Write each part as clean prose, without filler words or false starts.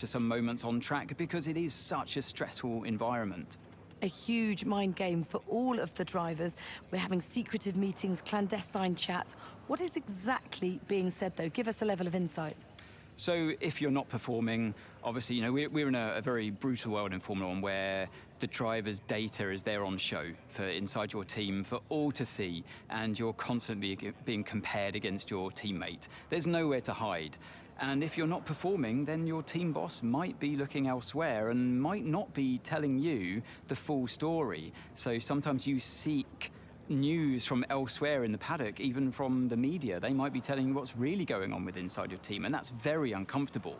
to some moments on track because it is such a stressful environment. A huge mind game for all of the drivers. We're having secretive meetings, clandestine chats. What is exactly being said, though? Give us a level of insight. So if you're not performing, obviously, we're in a very brutal world in Formula One where the driver's data is there on show for inside your team for all to see, and you're constantly being compared against your teammate. There's nowhere to hide. And if you're not performing, then your team boss might be looking elsewhere and might not be telling you the full story. So sometimes you seek news from elsewhere in the paddock, even from the media. They might be telling you what's really going on with inside your team, and that's very uncomfortable.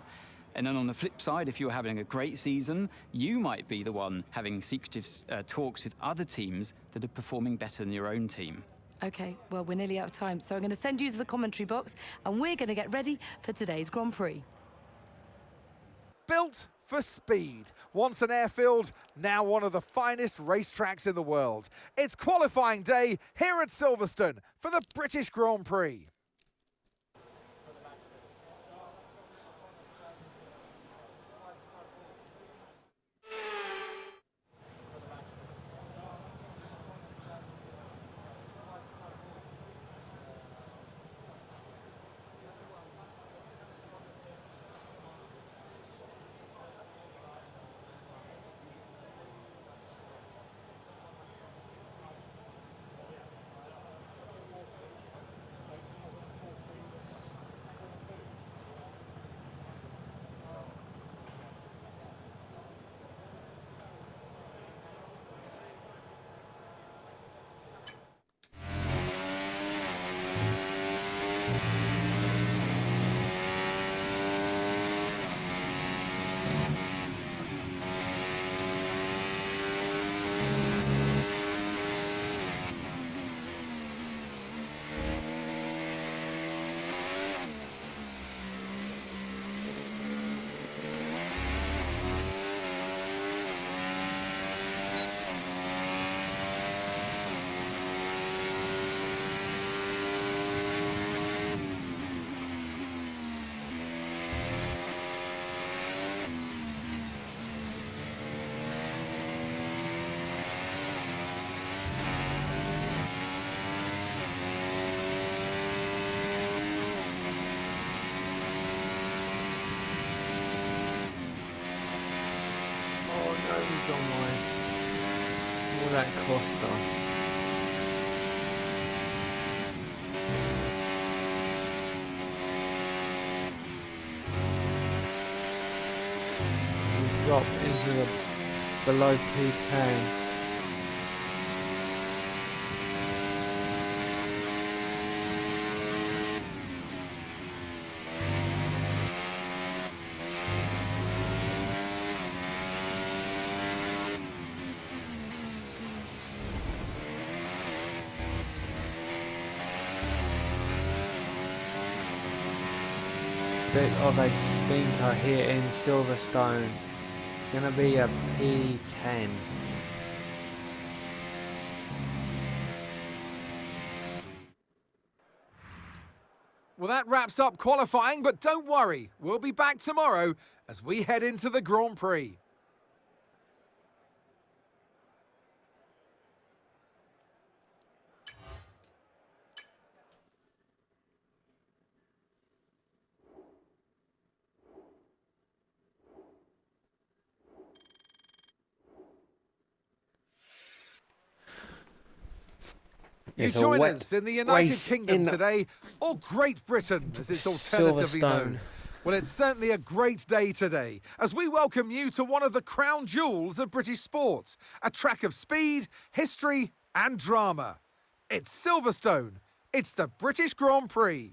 And then on the flip side, if you're having a great season, you might be the one having secretive talks with other teams that are performing better than your own team. Okay, well, we're nearly out of time, so I'm going to send you to the commentary box, and we're going to get ready for today's Grand Prix. Built for speed. Once an airfield, now one of the finest racetracks in the world. It's qualifying day here at Silverstone for the British Grand Prix. All that cost us. We dropped into the below P10. Bit of a stinker here in Silverstone. It's gonna be a P10. Well, that wraps up qualifying, but don't worry, we'll be back tomorrow as we head into the Grand Prix. You join us in the United Kingdom today, or Great Britain, as it's alternatively known. Well, it's certainly a great day today, as we welcome you to one of the crown jewels of British sports, a track of speed, history and drama. It's Silverstone. It's the British Grand Prix.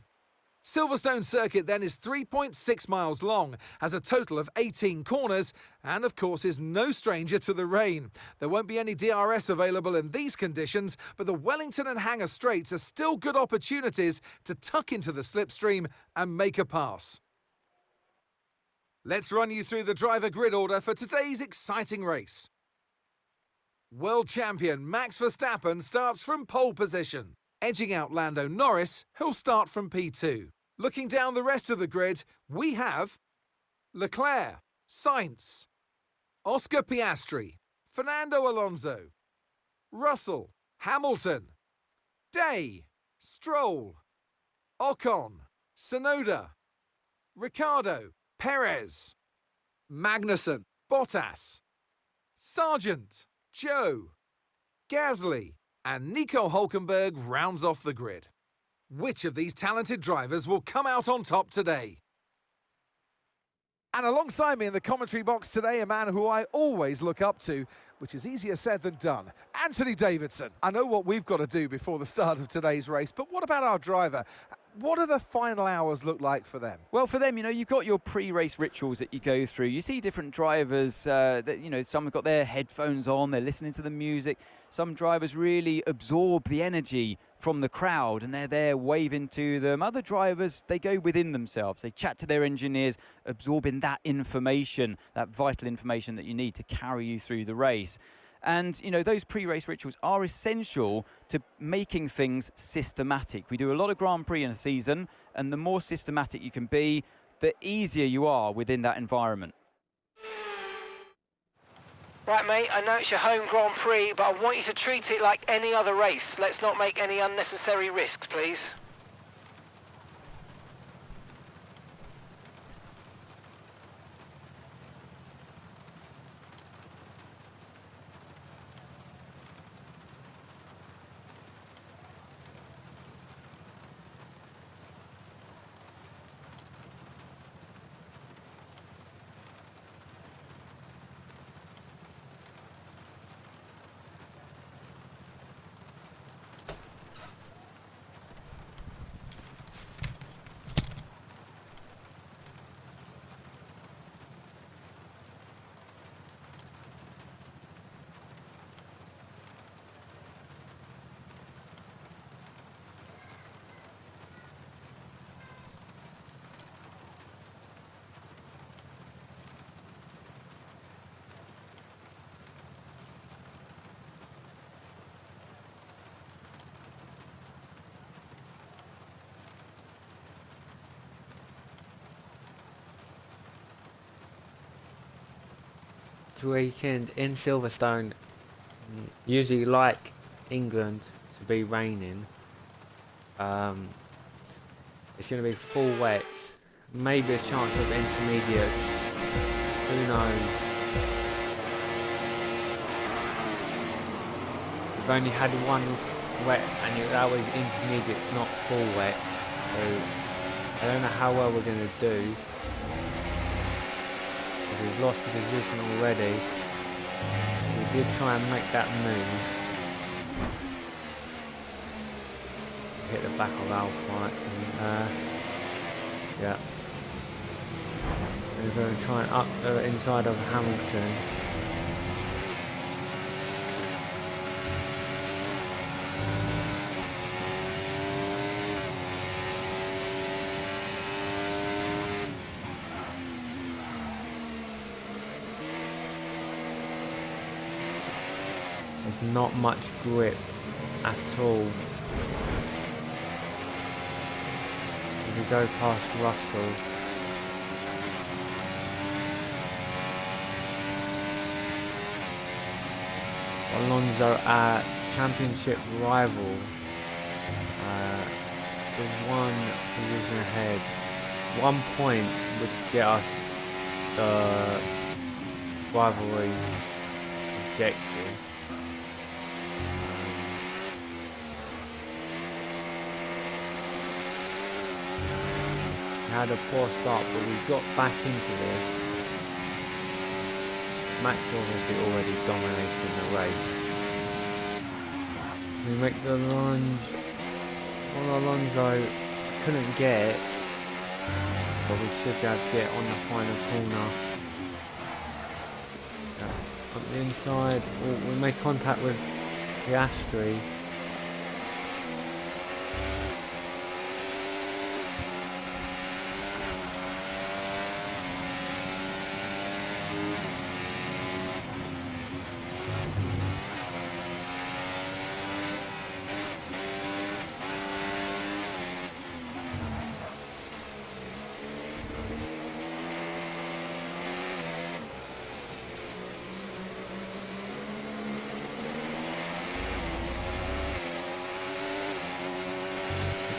Silverstone circuit then is 3.6 miles long, has a total of 18 corners, and of course is no stranger to the rain. There won't be any DRS available in these conditions, but the Wellington and Hangar straights are still good opportunities to tuck into the slipstream and make a pass. Let's run you through the driver grid order for today's exciting race. World champion Max Verstappen starts from pole position, edging out Lando Norris, who'll start from P2. Looking down the rest of the grid, we have Leclerc, Sainz, Oscar Piastri, Fernando Alonso, Russell, Hamilton, Day, Stroll, Ocon, Tsunoda, Ricciardo, Perez, Magnussen, Bottas, Sargent, Joe, Gasly, and Nico Hülkenberg rounds off the grid. Which of these talented drivers will come out on top today? And alongside me in the commentary box today, a man who I always look up to, which is easier said than done, Anthony Davidson. I know what we've got to do before the start of today's race, but what about our driver? What do the final hours look like for them? Well, for them, you know, you've got your pre-race rituals that you go through. You see different drivers that, you know, some have got their headphones on, they're listening to the music. Some drivers really absorb the energy from the crowd and they're there waving to them. Other drivers, they go within themselves. They chat to their engineers, absorbing that information, that vital information that you need to carry you through the race. And, you know, those pre-race rituals are essential to making things systematic. We do a lot of Grand Prix in a season, and the more systematic you can be, the easier you are within that environment. Right, mate, I know it's your home Grand Prix, but I want you to treat it like any other race. Let's not make any unnecessary risks, please. Weekend in Silverstone, usually like England to be raining. It's going to be full wet, maybe a chance of intermediates, who knows. We've only had one wet and that was intermediates, not full wet, so I don't know how well we're going to do. We've lost the position already. We did try and make that move. Hit the back of Alpine. Yeah. We're going to try and up the inside of Hamilton. There's not much grip at all. If we go past Russell, Alonso, our championship rival, just one position ahead. 1 point would get us the rivalry objective. Had a poor start, but we got back into this. Max obviously already dominating the race. We make the lunge. Well, Alonso couldn't get, but we should be able to get on the final corner. Yeah. On the inside, we made contact with Piastri.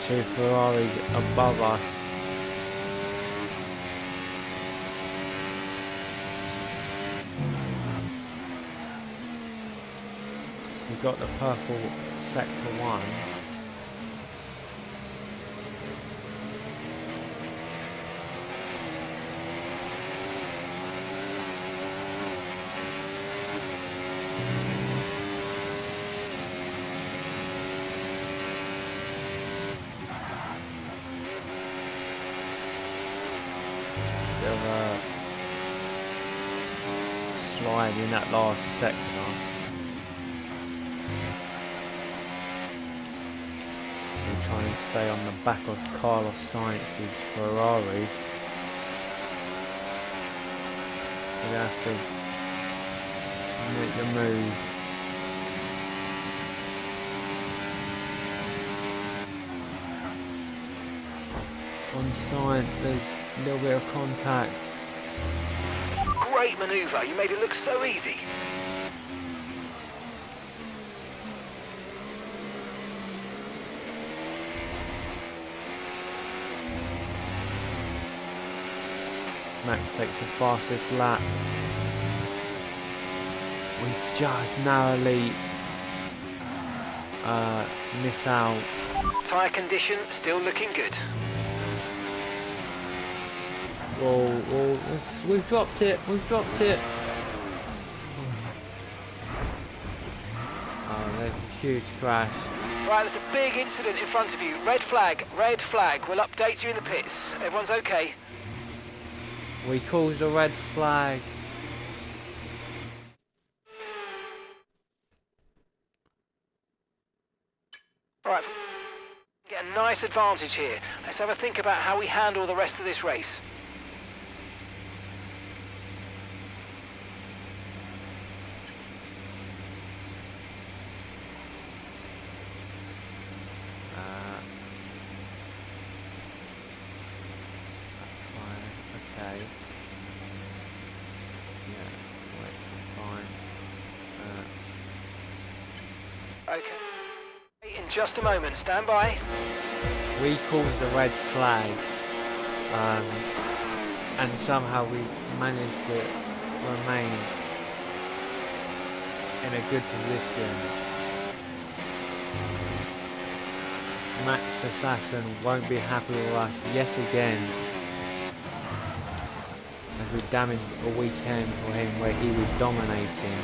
Two Ferraris above us. We've got the purple sector 1. Slide in that last sector. We're trying to stay on the back of Carlos Sainz's Ferrari. We're going to have to make the move. On Sainz, there's a little bit of contact. Great manoeuvre, you made it look so easy. Max takes the fastest lap. We just narrowly miss out. Tyre condition still looking good. Whoa, whoa, we've dropped it, we've dropped it. Oh, there's a huge crash. Right, there's a big incident in front of you. Red flag, red flag. We'll update you in the pits. Everyone's okay? We caused a red flag. All right, get a nice advantage here. Let's have a think about how we handle the rest of this race. Okay. Yeah, wait, fine. Okay. In just a moment, stand by. We caused a red flag, and somehow we managed to remain in a good position. Max Assassin won't be happy with us yet again, as we damaged a weekend for him where he was dominating.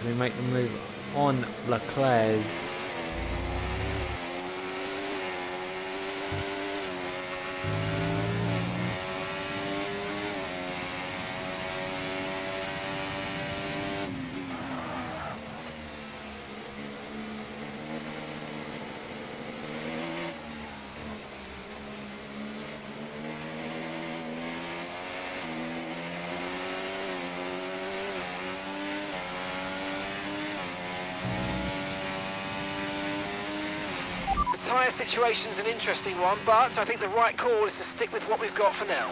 We make the move on Leclerc. The tyre situation's an interesting one, but I think the right call is to stick with what we've got for now.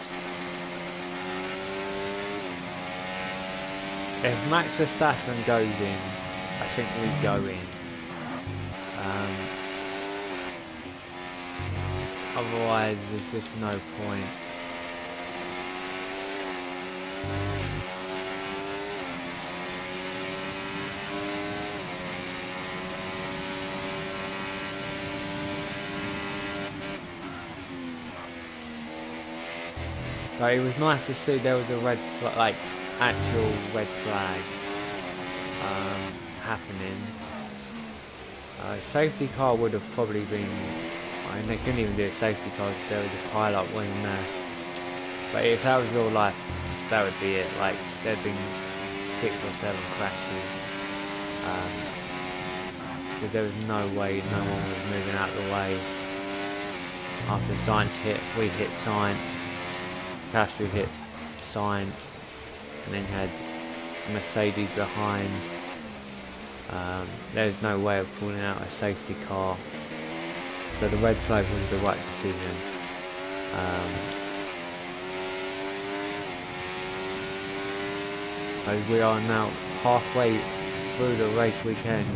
If Max Verstappen goes in, I think we go in. Otherwise, there's just no point. So it was nice to see there was a red flag, like actual red flag happening. Safety car would have probably been, I mean, they couldn't even do a safety car if there was a pile-up wasn't there. But if that was real life, that would be it. Like, there'd been 6 or 7 crashes. Because there was no way no one was moving out of the way. After Sainz hit, we hit Sainz. Castro hit Sainz, and then had Mercedes behind. There's no way of pulling out a safety car, so the red flag was the right decision. As we are now halfway through the race weekend.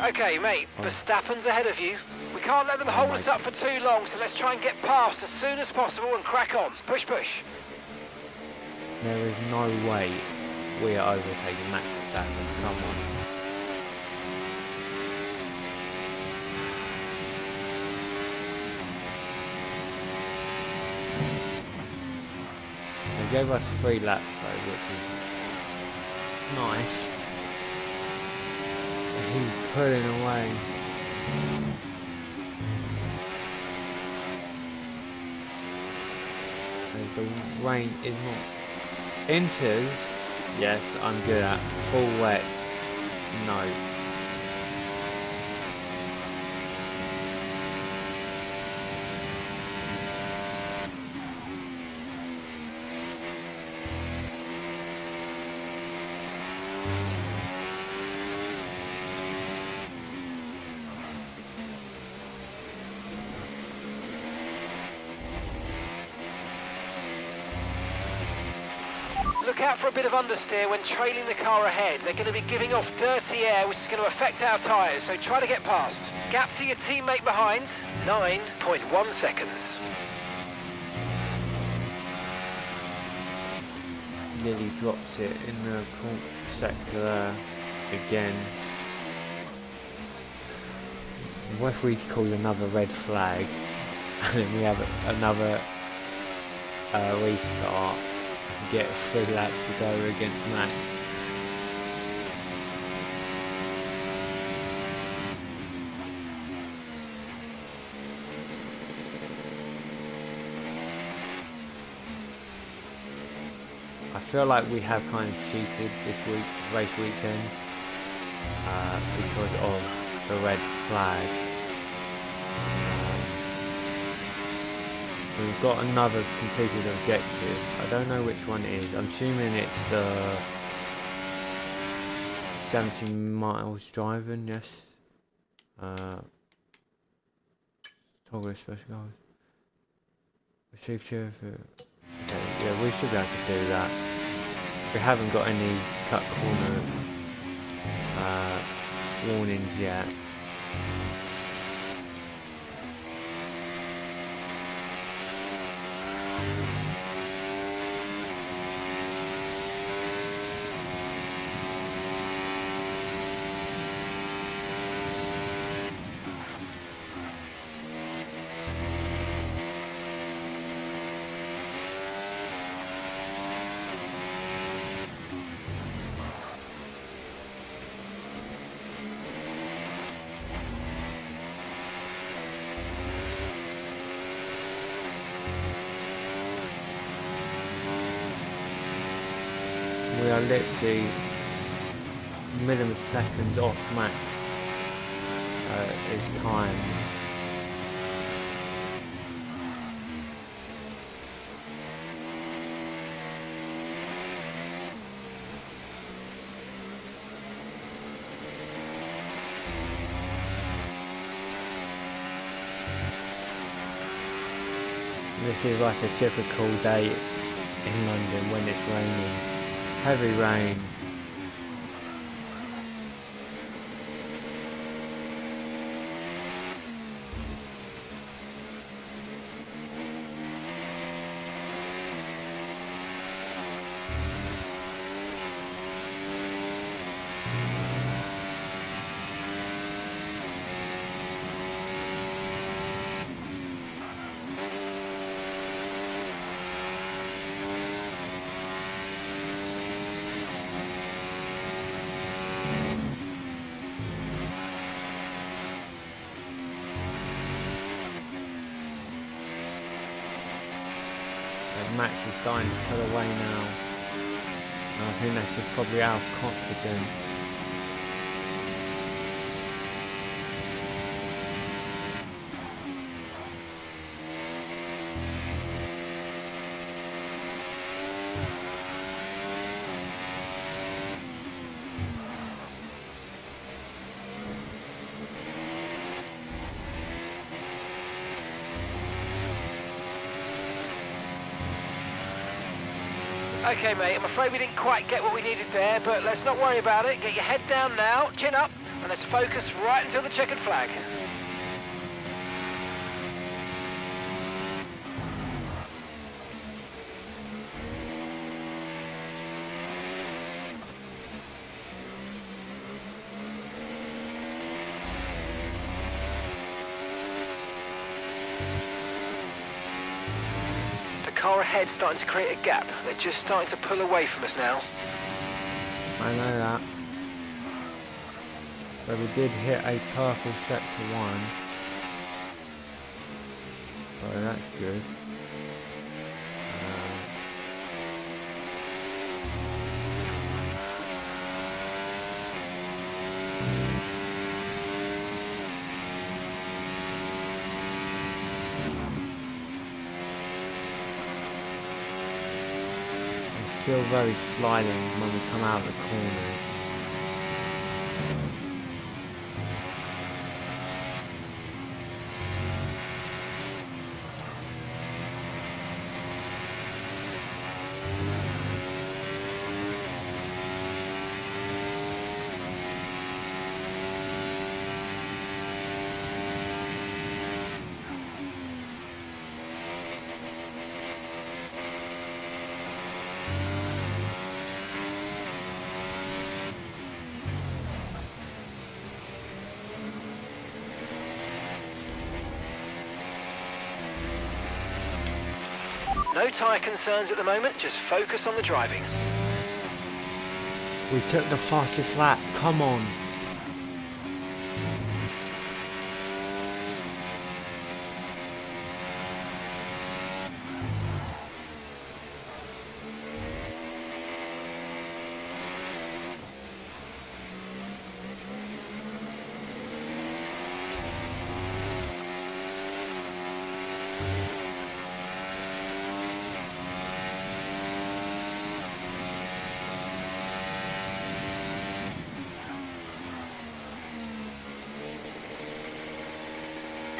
Okay, mate, Verstappen's ahead of you. We can't let them hold us up for too long, so let's try and get past as soon as possible and crack on. Push, push. There is no way we are overtaking Max Verstappen. Come on. They gave us 3 laps though, which is nice. He's pulling away. As the rain is not enters. Yes, I'm good at full wet. No. Look out for a bit of understeer when trailing the car ahead. They're going to be giving off dirty air, which is going to affect our tyres, so try to get past. Gap to your teammate behind, 9.1 seconds. Nearly drops it in the sector there again. What if we call another red flag and then we have another restart? Get 3 laps to go against Max. I feel like we have kind of cheated this race weekend because of the red flag. We've got another completed objective. I don't know which one it is. I'm assuming it's the 17 miles driving, yes. Toggle special goals. Receive cheer for... Okay, yeah, we should be able to do that. We haven't got any cut corner warnings yet. We are literally milliseconds off Max his times. This is like a typical day in London when it's raining. Heavy rain. Max is starting to pull away now. And I think that's just probably out of confidence. Okay, mate, I'm afraid we didn't quite get what we needed there, but let's not worry about it. Get your head down now, chin up, and let's focus right until the checkered flag. ahead starting to create a gap. They're just starting to pull away from us now. I know that. But we did hit a purple sector 1. So that's good. Still very sliding when we come out of the corners. No tyre concerns at the moment, just focus on the driving. We took the fastest lap, come on.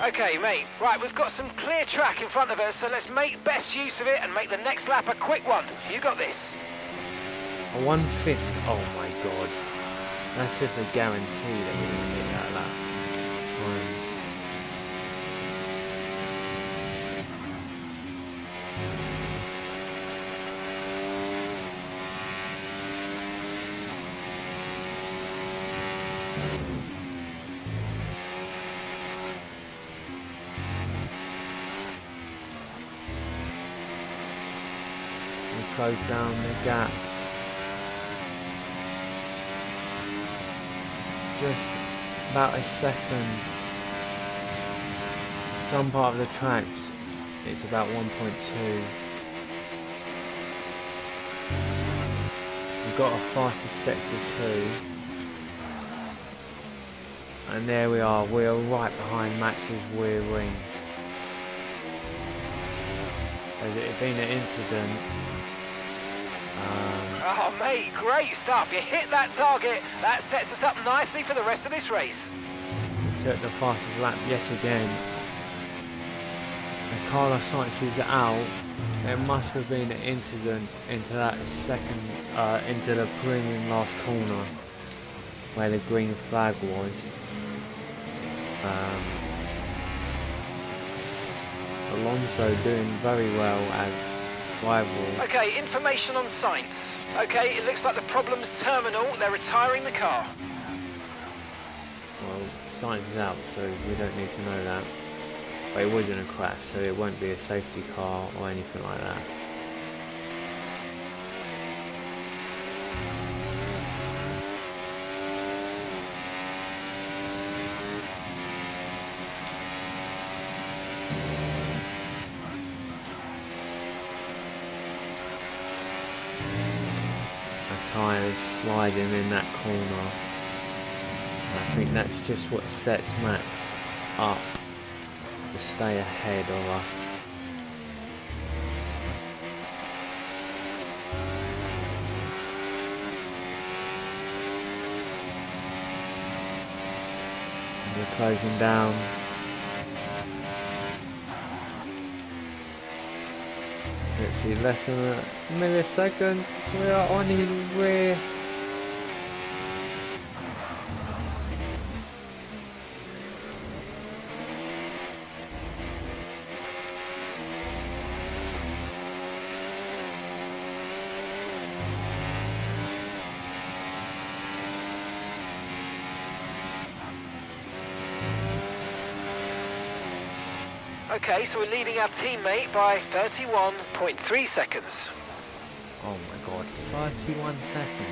Okay, mate. Right, we've got some clear track in front of us, so let's make best use of it and make the next lap a quick one. You got this. A 1/5. Oh my god. That's just a guarantee that we're going to hit that lap. Close down the gap. Just about a second. Some part of the tracks, it's about 1.2. We've got a fastest sector 2. And there we are, we're right behind Max's rear wing. Has it been an incident? Oh, mate, great stuff. You hit that target. That sets us up nicely for the rest of this race. We took the fastest lap yet again. As Carlos Sainz is out, there must have been an incident into that second, into the premium last corner where the green flag was. Alonso doing very well as rival. Okay, information on Sainz. Okay, it looks like the problem's terminal. They're retiring the car. Well, Sainz is out, so we don't need to know that. But it wasn't a crash, so it won't be a safety car or anything like that. Tyres sliding in that corner. I think that's just what sets Max up to stay ahead of us. And we're closing down. Let's see, less than a millisecond. We are on his rear. Okay, so we're leading our teammate by 31.3 seconds. Oh my god, 31 seconds.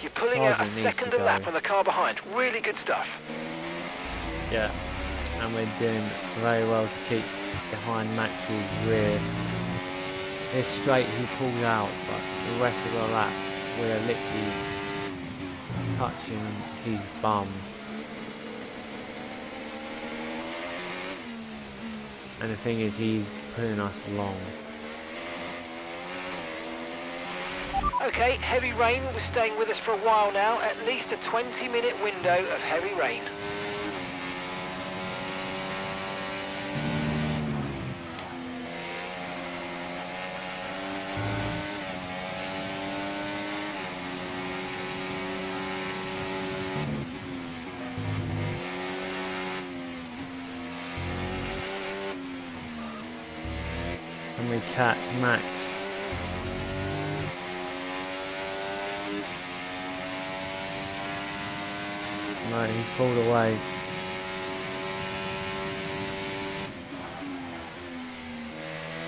You're pulling out a second a lap on the car behind. Really good stuff. Yeah, and we're doing very well to keep behind Max's rear. This straight he pulled out, but the rest of the lap we're literally touching his bum. And the thing is, he's pulling us along. Okay, heavy rain was staying with us for a while now, at least a 20-minute window of heavy rain. And we catch Max. No, he's pulled away.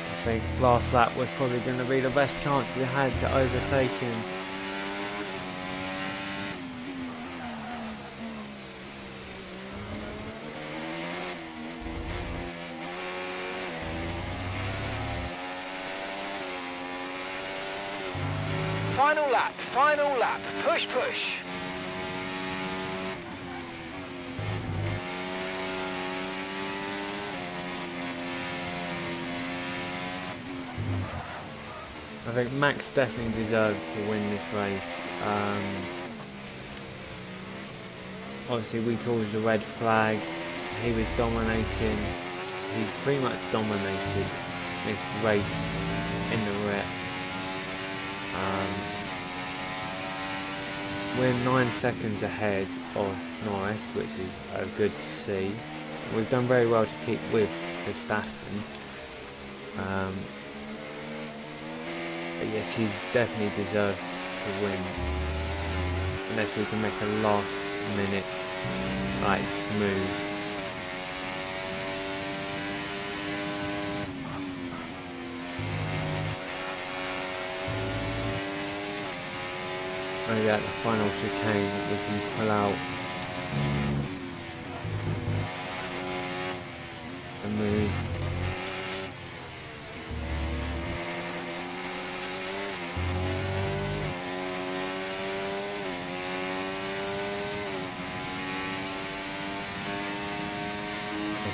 I think last lap was probably going to be the best chance we had to overtake him. Final lap, push, push. I think Max definitely deserves to win this race. Obviously we caused a red flag, he was dominating, he pretty much dominated this race in the rep. We're 9 seconds ahead of Norris, which is good to see. We've done very well to keep with Verstappen. But yes, he definitely deserves to win. Unless we can make a last minute move. Maybe at the final chicane we can pull out and move.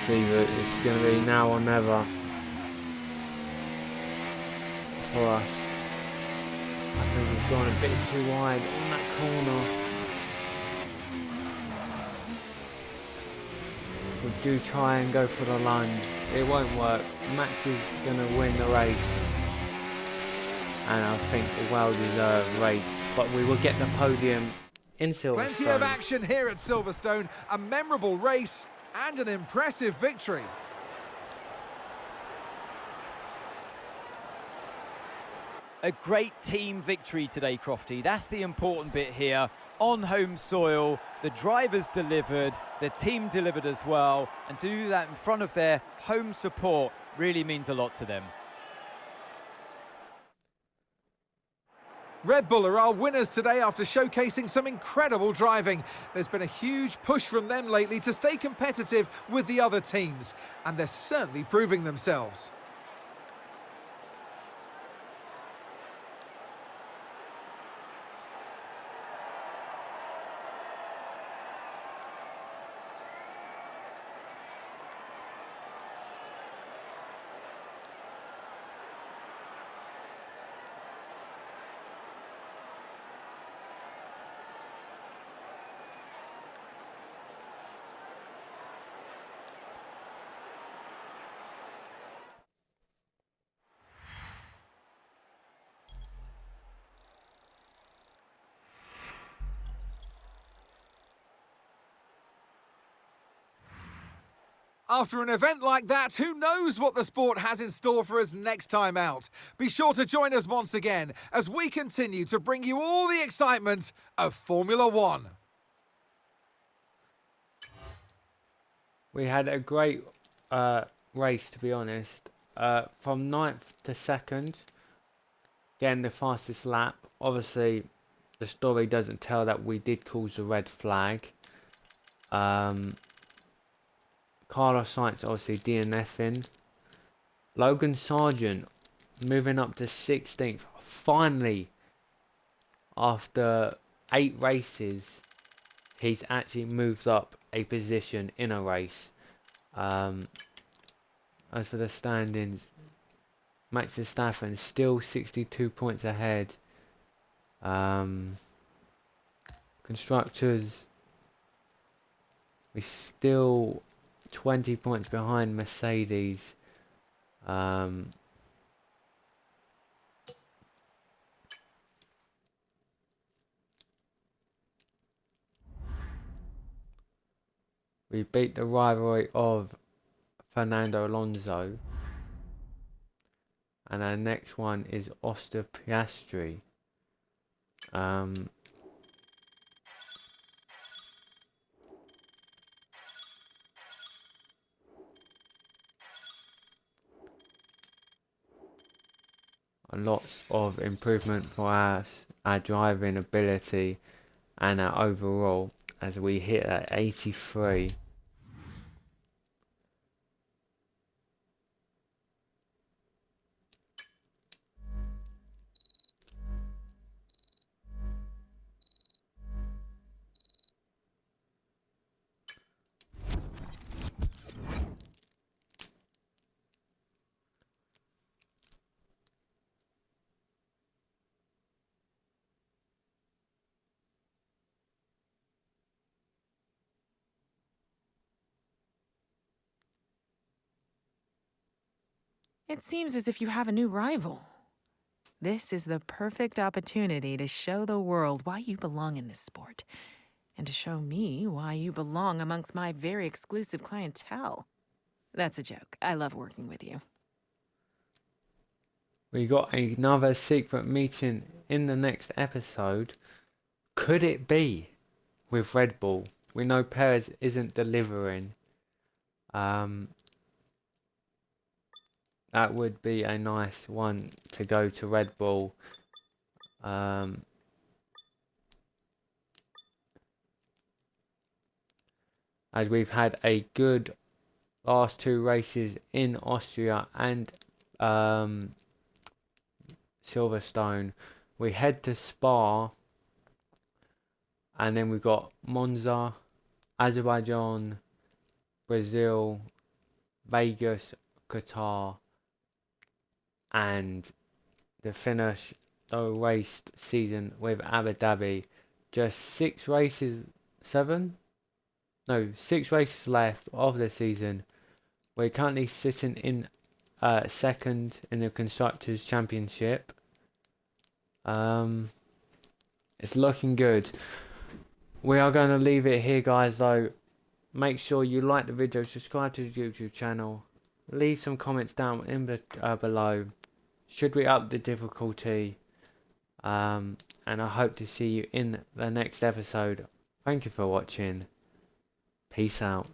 It's going to be now or never for us. I think we've gone a bit too wide on that corner. We do try and go for the lunge. It won't work. Max is going to win the race. And I think a well-deserved race. But we will get the podium in Silverstone. Plenty of action here at Silverstone. A memorable race and an impressive victory. A great team victory today, Crofty. That's the important bit here. On home soil, the drivers delivered, the team delivered as well, and to do that in front of their home support really means a lot to them. Red Bull are our winners today after showcasing some incredible driving. There's been a huge push from them lately to stay competitive with the other teams, and they're certainly proving themselves. After an event like that, who knows what the sport has in store for us next time out? Be sure to join us once again as we continue to bring you all the excitement of Formula One. We had a great race, to be honest. From 9th to 2nd, getting the fastest lap. Obviously, the story doesn't tell that we did cause the red flag. Carlos Sainz obviously DNFing. Logan Sargent moving up to 16th. Finally, after 8 races, he's actually moved up a position in a race. As for the standings, Max Verstappen still 62 points ahead. Constructors, we're still 20 points behind Mercedes. We beat the rivalry of Fernando Alonso. And our next one is Oscar Piastri. Lots of improvement for us, our driving ability and our overall, as we hit at 83. It seems as if you have a new rival. This is the perfect opportunity to show the world why you belong in this sport, and to show me why you belong amongst my very exclusive clientele. That's a joke. I love working with you. We got another secret meeting in the next episode. Could it be with Red Bull? We know Perez isn't delivering. That would be a nice one to go to Red Bull. As we've had a good last 2 races in Austria and Silverstone. We head to Spa, and then we got Monza, Azerbaijan, Brazil, Vegas, Qatar, and the finish the race season with Abu Dhabi. Just 6 races, 6 races left of the season. We're currently sitting in 2nd in the Constructors' Championship. It's looking good. We are going to leave it here, guys, though. Make sure you like the video, subscribe to the YouTube channel, leave some comments down in below. Should we up the difficulty? And I hope to see you in the next episode. Thank you for watching. Peace out.